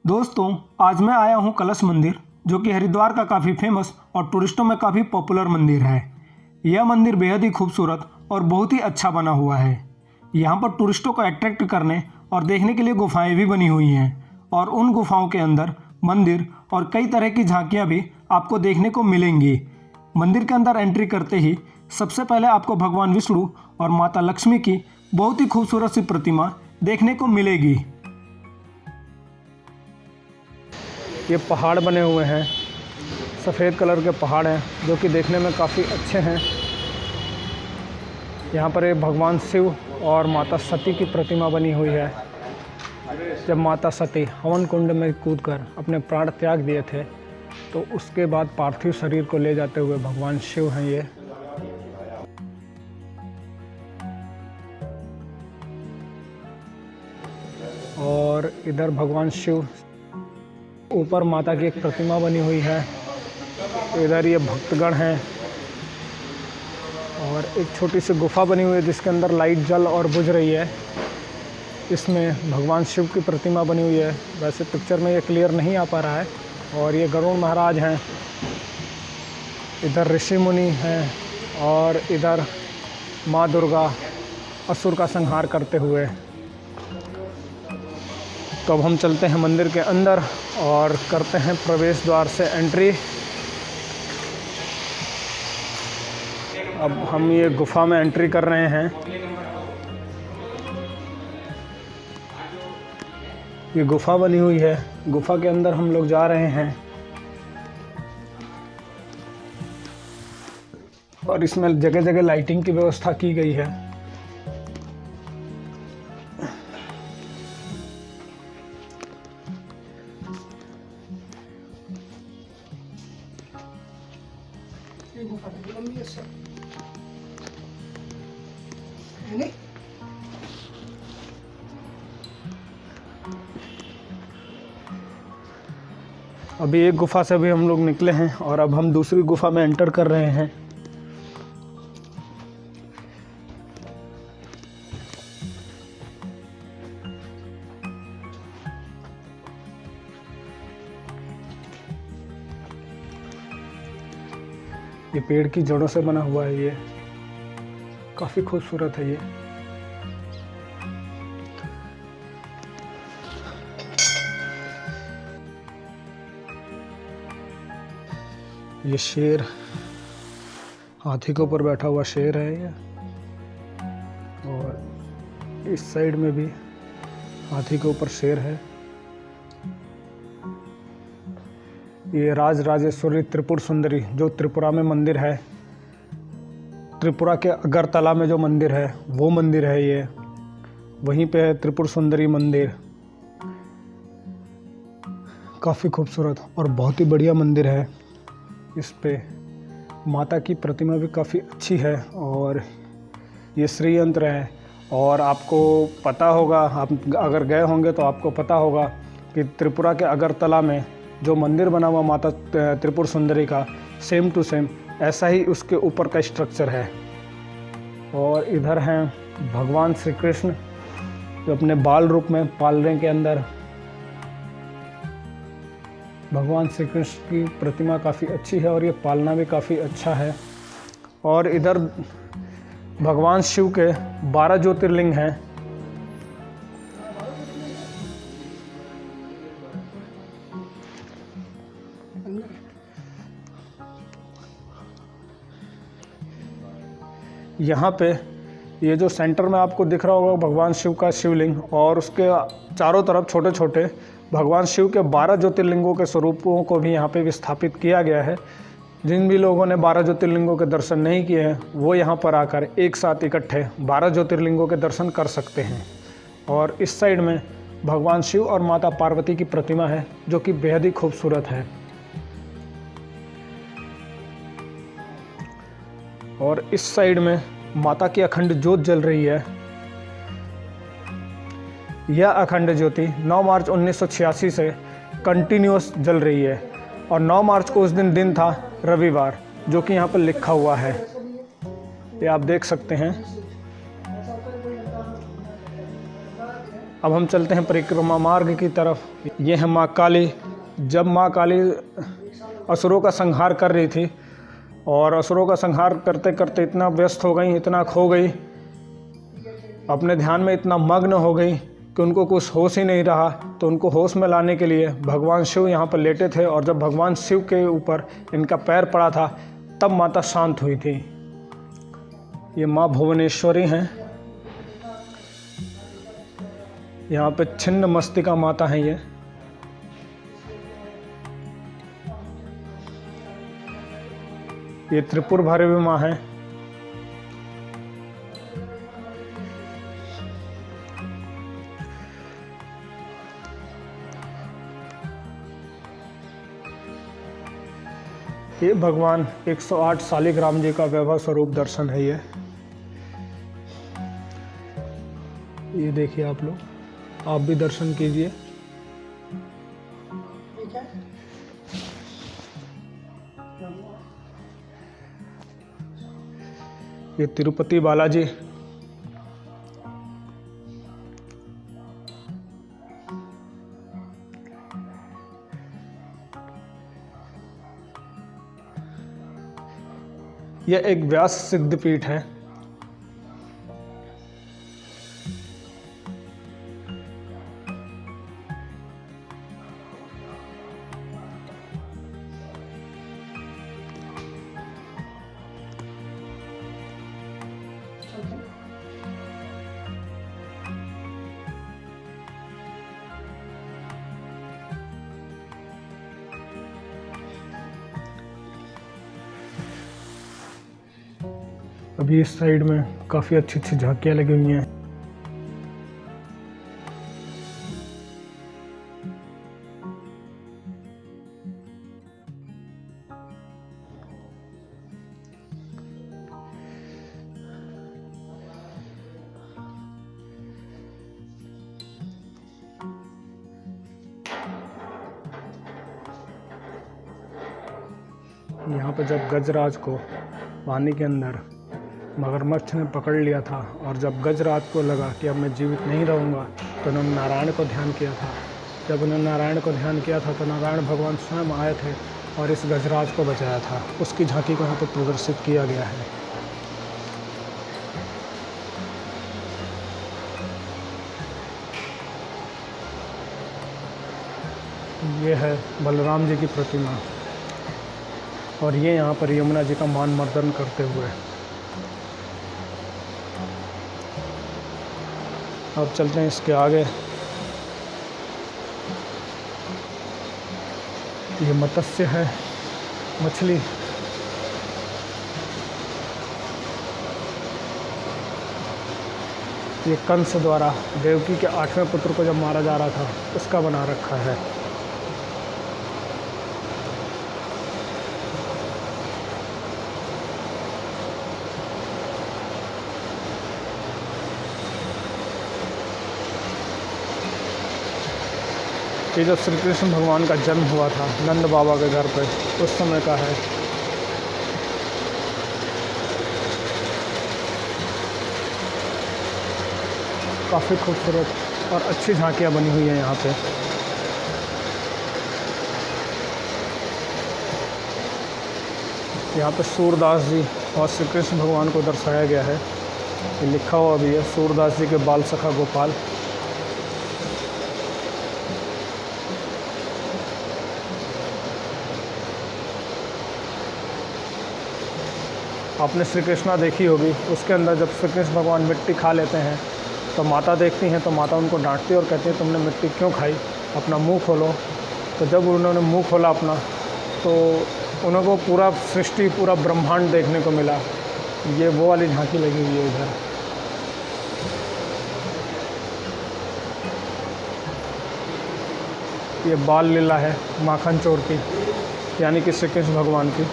दोस्तों, आज मैं आया हूँ कलश मंदिर, जो कि हरिद्वार का काफ़ी फेमस और टूरिस्टों में काफ़ी पॉपुलर मंदिर है। यह मंदिर बेहद ही खूबसूरत और बहुत ही अच्छा बना हुआ है। यहाँ पर टूरिस्टों को अट्रैक्ट करने और देखने के लिए गुफाएं भी बनी हुई हैं और उन गुफाओं के अंदर मंदिर और कई तरह की झांकियाँ भी आपको देखने को मिलेंगी। मंदिर के अंदर एंट्री करते ही सबसे पहले आपको भगवान विष्णु और माता लक्ष्मी की बहुत ही खूबसूरत सी प्रतिमा देखने को मिलेगी। ये पहाड़ बने हुए हैं, सफ़ेद कलर के पहाड़ हैं जो कि देखने में काफ़ी अच्छे हैं। यहाँ पर एक भगवान शिव और माता सती की प्रतिमा बनी हुई है। जब माता सती हवन कुंड में कूदकर अपने प्राण त्याग दिए थे तो उसके बाद पार्थिव शरीर को ले जाते हुए भगवान शिव हैं ये। और इधर भगवान शिव, ऊपर माता की एक प्रतिमा बनी हुई है। इधर ये भक्तगण हैं और एक छोटी सी गुफा बनी हुई है जिसके अंदर लाइट जल और बुझ रही है। इसमें भगवान शिव की प्रतिमा बनी हुई है। वैसे पिक्चर में ये क्लियर नहीं आ पा रहा है। और ये गरुड़ महाराज हैं, इधर ऋषि मुनि हैं और इधर माँ दुर्गा असुर का संहार करते हुए। तो अब हम चलते हैं मंदिर के अंदर और करते हैं प्रवेश द्वार से एंट्री। अब हम ये गुफा में एंट्री कर रहे हैं। ये गुफा बनी हुई है, गुफा के अंदर हम लोग जा रहे हैं। और इसमें जगह जगह लाइटिंग की व्यवस्था की गई है। अभी एक गुफा से भी हम लोग निकले हैं और अब हम दूसरी गुफा में एंटर कर रहे हैं। ये पेड़ की जड़ों से बना हुआ है, ये काफ़ी खूबसूरत है। ये शेर, हाथी के ऊपर बैठा हुआ शेर है ये। और इस साइड में भी हाथी के ऊपर शेर है। ये राज राजेश्वरी त्रिपुर सुंदरी जो त्रिपुरा में मंदिर है, त्रिपुरा के अगरतला में जो मंदिर है वो मंदिर है ये। वहीं पे है त्रिपुर सुंदरी मंदिर। काफ़ी खूबसूरत और बहुत ही बढ़िया मंदिर है। इस पे माता की प्रतिमा भी काफ़ी अच्छी है और ये श्री यंत्र है। और आपको पता होगा, आप अगर गए होंगे तो आपको पता होगा कि त्रिपुरा के अगरतला में जो मंदिर बना हुआ माता त्रिपुर सुंदरी का, सेम टू सेम ऐसा ही उसके ऊपर का स्ट्रक्चर है। और इधर हैं भगवान श्री कृष्ण जो अपने बाल रूप में पालने के अंदर। भगवान श्री कृष्ण की प्रतिमा काफ़ी अच्छी है और ये पालना भी काफ़ी अच्छा है। और इधर भगवान शिव के 12 ज्योतिर्लिंग हैं। यहाँ पे ये जो सेंटर में आपको दिख रहा होगा भगवान शिव का शिवलिंग, और उसके चारों तरफ छोटे छोटे भगवान शिव के 12 ज्योतिर्लिंगों के स्वरूपों को भी यहाँ पे विस्थापित किया गया है। जिन भी लोगों ने 12 ज्योतिर्लिंगों के दर्शन नहीं किए हैं वो यहाँ पर आकर एक साथ इकट्ठे 12 ज्योतिर्लिंगों के दर्शन कर सकते हैं। और इस साइड में भगवान शिव और माता पार्वती की प्रतिमा है जो कि बेहद ही खूबसूरत है। और इस साइड में माता की अखंड ज्योत जल रही है। यह अखंड ज्योति 9 मार्च 1986 से कंटिन्यूस जल रही है। और 9 मार्च को उस दिन था रविवार, जो कि यहाँ पर लिखा हुआ है, ये आप देख सकते हैं। अब हम चलते हैं परिक्रमा मार्ग की तरफ। ये है माँ काली। जब माँ काली असुरों का संहार कर रही थी और असुरों का संहार करते करते इतना व्यस्त हो गई, इतना खो गई, अपने ध्यान में इतना मग्न हो गई कि उनको कुछ होश ही नहीं रहा। तो उनको होश में लाने के लिए भगवान शिव यहाँ पर लेटे थे और जब भगवान शिव के ऊपर इनका पैर पड़ा था तब माता शांत हुई थी। ये माँ भुवनेश्वरी हैं। यहाँ पे छिन्न मस्तिका माता हैं। ये त्रिपुर भैरवी माँ है। ये भगवान 108 शालिग्राम जी का वैभव स्वरूप दर्शन है। ये देखिए आप लोग, आप भी दर्शन कीजिए। ये तिरुपति बालाजी। यह एक व्यास सिद्ध पीठ है। अभी इस साइड में काफ़ी अच्छी अच्छी झांकियाँ लगी हुई हैं। यहाँ पे जब गजराज को पानी के अंदर मगरमच्छ ने पकड़ लिया था और जब गजराज को लगा कि अब मैं जीवित नहीं रहूँगा तो उन्होंने नारायण को ध्यान किया था। जब उन्होंने नारायण को ध्यान किया था तो नारायण भगवान स्वयं आए थे और इस गजराज को बचाया था। उसकी झांकी को यहाँ पर प्रदर्शित किया गया है। ये है बलराम जी की प्रतिमा और ये यहाँ पर यमुना जी का मान मर्दन करते हुए। अब चलते हैं इसके आगे। ये मत्स्य है, मछली। ये कंस द्वारा देवकी के 8वें पुत्र को जब मारा जा रहा था उसका बना रखा है। ये जब श्री कृष्ण भगवान का जन्म हुआ था नंद बाबा के घर पे, उस समय का है। काफ़ी खूबसूरत और अच्छी झांकियाँ बनी हुई हैं यहाँ पे। यहाँ पे सूरदास जी और श्री कृष्ण भगवान को दर्शाया गया है। ये लिखा हुआ भी है, सूरदास जी के बाल सखा गोपाल। आपने श्री कृष्णा देखी होगी, उसके अंदर जब श्री कृष्ण भगवान मिट्टी खा लेते हैं तो माता देखती हैं तो माता उनको डांटती है और कहती है तुमने मिट्टी क्यों खाई, अपना मुंह खोलो। तो जब उन्होंने मुंह खोला अपना तो उनको पूरा सृष्टि, पूरा ब्रह्मांड देखने को मिला। ये वो वाली झांकी लगी हुई है इधर। ये बाल लीला है माखन चोर की, यानी कि श्री कृष्ण भगवान की।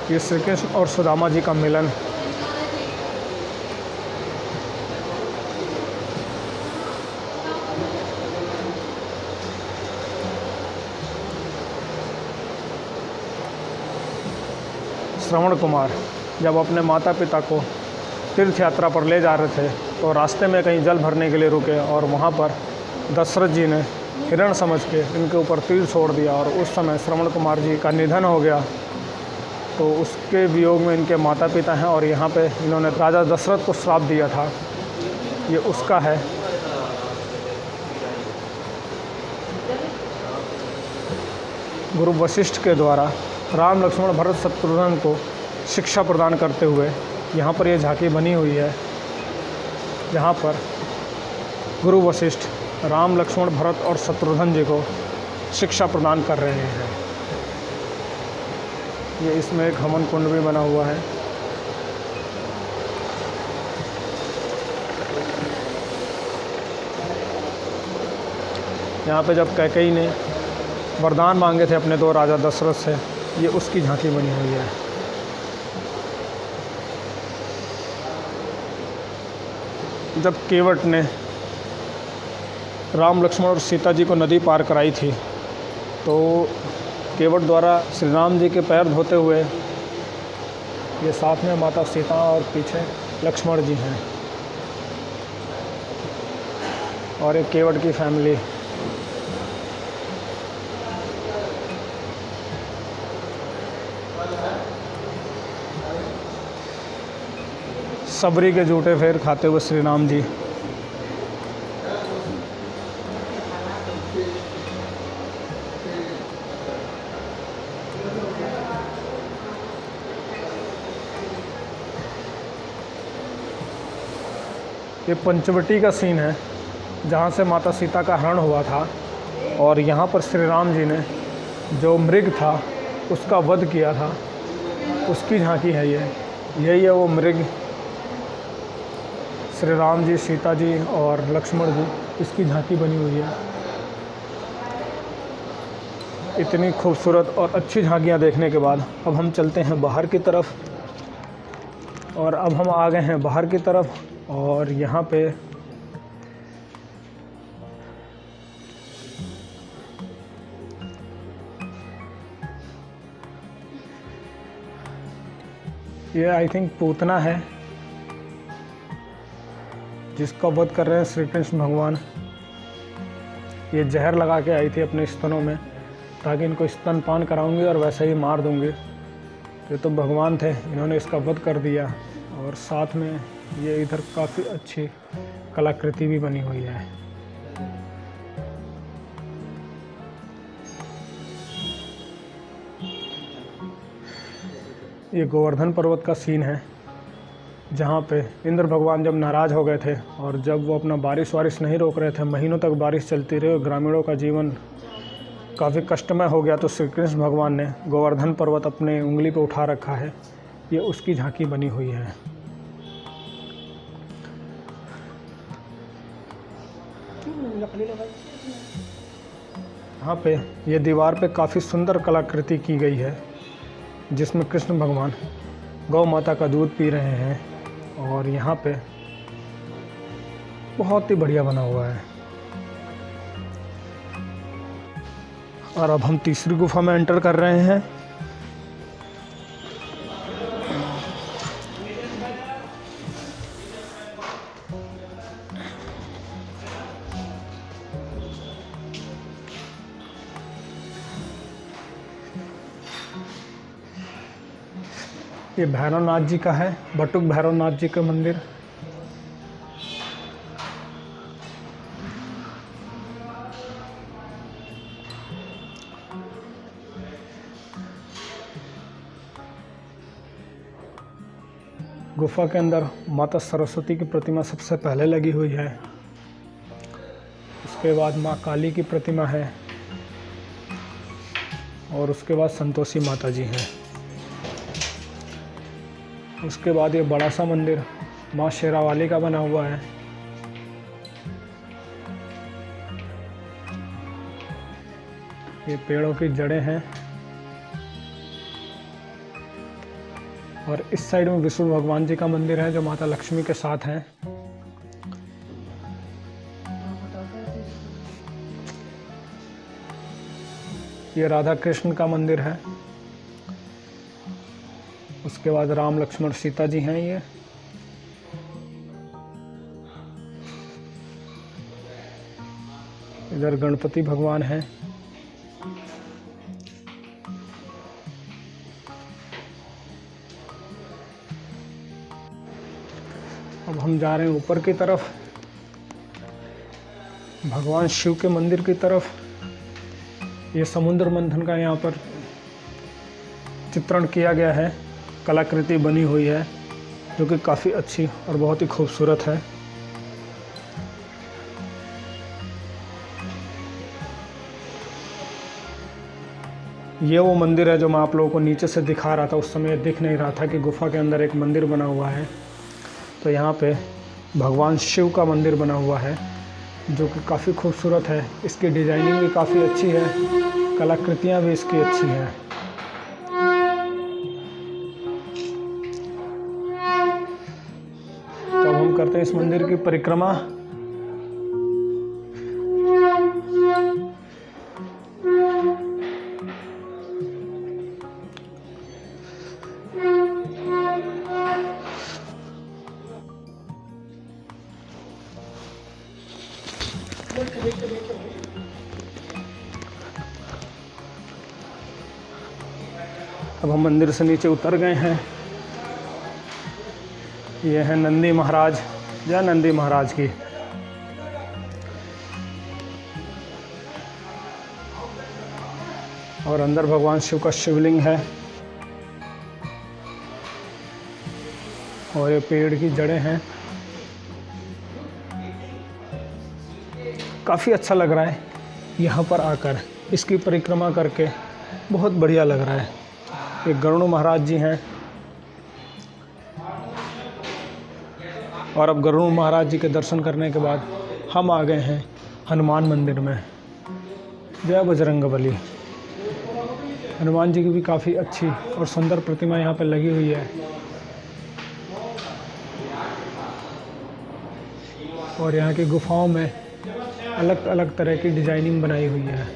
ये श्री कृष्ण और सुदामा जी का मिलन। श्रवण कुमार जब अपने माता पिता को तीर्थ यात्रा पर ले जा रहे थे तो रास्ते में कहीं जल भरने के लिए रुके और वहाँ पर दशरथ जी ने हिरण समझ के इनके ऊपर तीर छोड़ दिया और उस समय श्रवण कुमार जी का निधन हो गया। तो उसके वियोग में इनके माता पिता हैं और यहाँ पे इन्होंने राजा दशरथ को श्राप दिया था, ये उसका है। गुरु वशिष्ठ के द्वारा राम लक्ष्मण भरत शत्रुघ्न को शिक्षा प्रदान करते हुए यहाँ पर ये झांकी बनी हुई है, जहाँ पर गुरु वशिष्ठ राम लक्ष्मण भरत और शत्रुघ्न जी को शिक्षा प्रदान कर रहे हैं। ये इसमें एक हवन कुंड भी बना हुआ है। यहाँ पे जब कैकेयी ने वरदान मांगे थे अपने दो राजा दशरथ से, ये उसकी झांकी बनी हुई है। जब केवट ने राम लक्ष्मण और सीता जी को नदी पार कराई थी तो केवट द्वारा श्री राम जी के पैर धोते हुए ये साथ में माता सीता और पीछे लक्ष्मण जी हैं और एक केवट की फैमिली। सबरी के झूठे फेर खाते हुए श्री राम जी। ये पंचवटी का सीन है जहाँ से माता सीता का हरण हुआ था और यहाँ पर श्री राम जी ने जो मृग था उसका वध किया था, उसकी झांकी है ये। यही है वो मृग। श्री राम जी, सीता जी और लक्ष्मण जी, इसकी झांकी बनी हुई है। इतनी खूबसूरत और अच्छी झांकियाँ देखने के बाद अब हम चलते हैं बाहर की तरफ। और अब हम आ गए हैं बाहर की तरफ और यहाँ पे ये आई थिंक पूतना है जिसका वध कर रहे हैं श्री कृष्ण भगवान। ये जहर लगा के आई थी अपने स्तनों में ताकि इनको स्तनपान कराऊंगी और वैसे ही मार दूंगी। ये तो भगवान थे, इन्होंने इसका वध कर दिया। और साथ में ये इधर काफ़ी अच्छी कलाकृति भी बनी हुई है। ये गोवर्धन पर्वत का सीन है जहाँ पे इंद्र भगवान जब नाराज़ हो गए थे और जब वो अपना बारिश नहीं रोक रहे थे, महीनों तक बारिश चलती रही और ग्रामीणों का जीवन काफ़ी कष्टमय हो गया, तो श्री कृष्ण भगवान ने गोवर्धन पर्वत अपने उंगली पे उठा रखा है। ये उसकी झांकी बनी हुई है। यहाँ पे ये दीवार पे काफ़ी सुंदर कलाकृति की गई है जिसमें कृष्ण भगवान गौ माता का दूध पी रहे हैं और यहाँ पे बहुत ही बढ़िया बना हुआ है। और अब हम तीसरी गुफा में एंटर कर रहे हैं। ये भैरवनाथ जी का है, बटुक भैरवनाथ जी का मंदिर। गुफा के अंदर माता सरस्वती की प्रतिमा सबसे पहले लगी हुई है। उसके बाद माँ काली की प्रतिमा है और उसके बाद संतोषी माता जी हैं। उसके बाद ये बड़ा सा मंदिर माँ शेरावाली का बना हुआ है। ये पेड़ों की जड़ें हैं और इस साइड में विष्णु भगवान जी का मंदिर है जो माता लक्ष्मी के साथ हैं। ये राधा कृष्ण का मंदिर है। उसके बाद राम लक्ष्मण सीता जी हैं ये। इधर गणपति भगवान हैं। अब हम जा रहे हैं ऊपर की तरफ, भगवान शिव के मंदिर की तरफ। ये समुद्र मंथन का यहाँ पर चित्रण किया गया है, कलाकृति बनी हुई है जो कि काफ़ी अच्छी और बहुत ही खूबसूरत है। ये वो मंदिर है जो मैं आप लोगों को नीचे से दिखा रहा था, उस समय दिख नहीं रहा था कि गुफा के अंदर एक मंदिर बना हुआ है। तो यहाँ पे भगवान शिव का मंदिर बना हुआ है जो कि काफ़ी खूबसूरत है। इसकी डिज़ाइनिंग भी काफ़ी अच्छी है, कलाकृतियाँ भी इसकी अच्छी हैं। तो अब हम करते हैं इस मंदिर की परिक्रमा। अब हम मंदिर से नीचे उतर गए हैं। ये है नंदी महाराज, जय नंदी महाराज की। और अंदर भगवान शिव का शिवलिंग है और ये पेड़ की जड़ें हैं। काफ़ी अच्छा लग रहा है यहाँ पर आकर, इसकी परिक्रमा करके बहुत बढ़िया लग रहा है। ये गरुड़ महाराज जी हैं और अब गरुड़ महाराज जी के दर्शन करने के बाद हम आ गए हैं हनुमान मंदिर में। जय बजरंगबली। हनुमान जी की भी काफ़ी अच्छी और सुंदर प्रतिमा यहाँ पर लगी हुई है और यहाँ की गुफाओं में अलग अलग तरह की डिज़ाइनिंग बनाई हुई है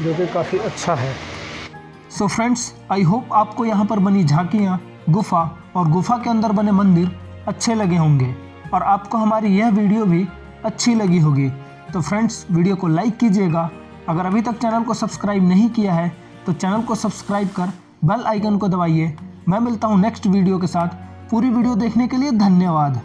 जो कि काफ़ी अच्छा है। सो फ्रेंड्स, आई होप आपको यहाँ पर बनी झांकियाँ, गुफा और गुफा के अंदर बने मंदिर अच्छे लगे होंगे और आपको हमारी यह वीडियो भी अच्छी लगी होगी। तो फ्रेंड्स, वीडियो को लाइक कीजिएगा। अगर अभी तक चैनल को सब्सक्राइब नहीं किया है तो चैनल को सब्सक्राइब कर बेल आइकन को दबाइए। मैं मिलता हूँ नेक्स्ट वीडियो के साथ। पूरी वीडियो देखने के लिए धन्यवाद।